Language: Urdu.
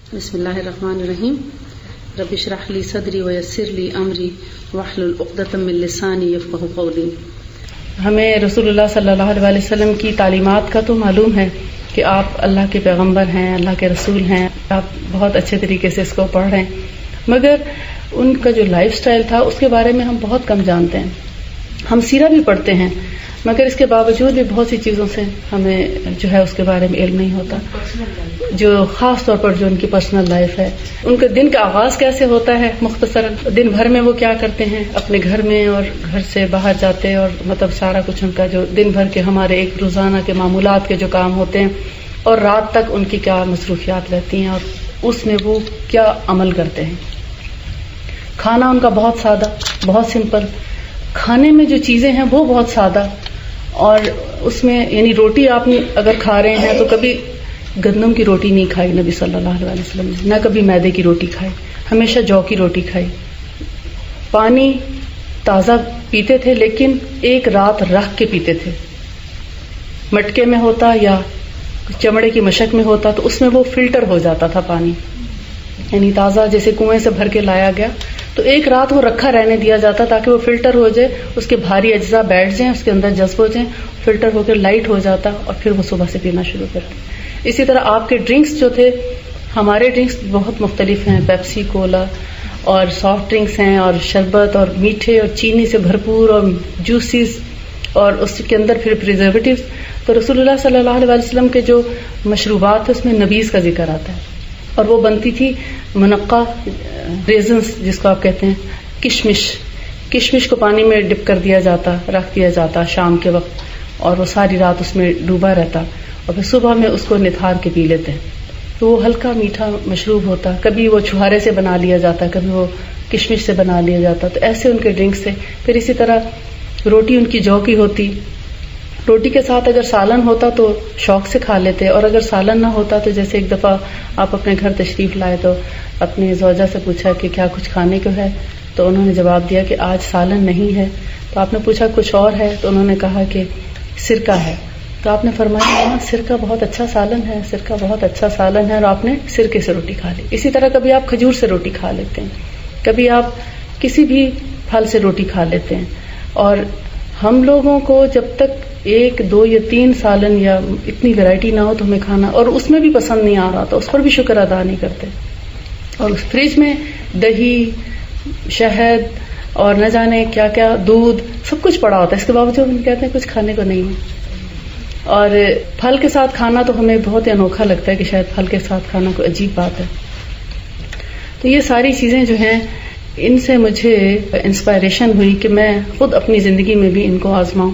بسم اللہ الرحمن الرحیم. رب اشرح لی صدری ویسر لی امری واحلل عقدۃ من لسانی یفقہوا قولی. ہمیں رسول اللہ صلی اللہ علیہ وسلم کی تعلیمات کا تو معلوم ہے کہ آپ اللہ کے پیغمبر ہیں، اللہ کے رسول ہیں، آپ بہت اچھے طریقے سے اس کو پڑھ رہے ہیں، مگر ان کا جو لائف سٹائل تھا اس کے بارے میں ہم بہت کم جانتے ہیں. ہم سیرہ بھی پڑھتے ہیں مگر اس کے باوجود بھی بہت سی چیزوں سے ہمیں جو ہے اس کے بارے میں علم نہیں ہوتا، جو خاص طور پر جو ان کی پرسنل لائف ہے. ان کے دن کا آغاز کیسے ہوتا ہے، مختصراً دن بھر میں وہ کیا کرتے ہیں اپنے گھر میں اور گھر سے باہر جاتے، اور مطلب سارا کچھ ان کا جو دن بھر کے ہمارے ایک روزانہ کے معمولات کے جو کام ہوتے ہیں، اور رات تک ان کی کیا مصروفیات رہتی ہیں اور اس میں وہ کیا عمل کرتے ہیں. کھانا ان کا بہت سادہ، بہت سمپل. کھانے میں جو چیزیں ہیں وہ بہت سادہ، اور اس میں یعنی روٹی آپ اگر کھا رہے ہیں تو کبھی گندم کی روٹی نہیں کھائی نبی صلی اللہ علیہ وسلم نے، نہ کبھی میدے کی روٹی کھائی، ہمیشہ جو کی روٹی کھائی. پانی تازہ پیتے تھے لیکن ایک رات رکھ کے پیتے تھے. مٹکے میں ہوتا یا چمڑے کی مشک میں ہوتا تو اس میں وہ فلٹر ہو جاتا تھا پانی، یعنی تازہ جیسے کنویں سے بھر کے لایا گیا تو ایک رات وہ رکھا رہنے دیا جاتا تاکہ وہ فلٹر ہو جائے، اس کے بھاری اجزاء بیٹھ جائیں، اس کے اندر جذب ہو جائیں، فلٹر ہو کے لائٹ ہو جاتا اور پھر وہ صبح سے پینا شروع کرتے. اسی طرح آپ کے ڈرنکس جو تھے، ہمارے ڈرنکس بہت مختلف ہیں، پیپسی، کولا اور سافٹ ڈرنکس ہیں، اور شربت اور میٹھے اور چینی سے بھرپور اور جوسیز، اور اس کے اندر پھر پریزرویٹیوز. تو رسول اللہ صلی اللہ علیہ وسلم کے جو مشروبات ہیں اس میں نبیذ کا ذکر آتا ہے، اور وہ بنتی تھی منقع ریزنز جس کو آپ کہتے ہیں، کشمش کو پانی میں ڈپ کر دیا جاتا، رکھ دیا جاتا شام کے وقت، اور وہ ساری رات اس میں ڈوبا رہتا، اور پھر صبح میں اس کو نتھار کے پی لیتے ہیں. تو وہ ہلکا میٹھا مشروب ہوتا، کبھی وہ چھہارے سے بنا لیا جاتا، کبھی وہ کشمش سے بنا لیا جاتا. تو ایسے ان کے ڈرنکس تھے. پھر اسی طرح روٹی ان کی جو کی ہوتی، روٹی کے ساتھ اگر سالن ہوتا تو شوق سے کھا لیتے، اور اگر سالن نہ ہوتا تو جیسے ایک دفعہ آپ اپنے گھر تشریف لائے تو اپنی زوجہ سے پوچھا کہ کیا کچھ کھانے کو ہے، تو انہوں نے جواب دیا کہ آج سالن نہیں ہے. تو آپ نے پوچھا کچھ اور ہے، تو انہوں نے کہا کہ سرکہ ہے. تو آپ نے فرمایا ہاں سرکہ بہت اچھا سالن ہے، سرکہ بہت اچھا سالن ہے، اور آپ نے سرکے سے روٹی کھا لی. اسی طرح کبھی آپ کھجور سے روٹی کھا لیتے ہیں، کبھی آپ کسی بھی پھل سے روٹی کھا لیتے ہیں. اور ہم لوگوں کو جب تک 1، 2 یا 3 سالن یا اتنی ویرائٹی نہ ہو تو ہمیں کھانا، اور اس میں بھی پسند نہیں آ رہا تو اس پر بھی شکر ادا نہیں کرتے. اور اس فریج میں دہی، شہد اور نہ جانے کیا کیا، دودھ، سب کچھ پڑا ہوتا ہے، اس کے باوجود ہم کہتے ہیں کچھ کھانے کو نہیں ہے. اور پھل کے ساتھ کھانا تو ہمیں بہت انوکھا لگتا ہے کہ شاید پھل کے ساتھ کھانا کوئی عجیب بات ہے. تو یہ ساری چیزیں جو ہیں ان سے مجھے انسپائریشن ہوئی کہ میں خود اپنی زندگی میں بھی ان کو آزماؤں.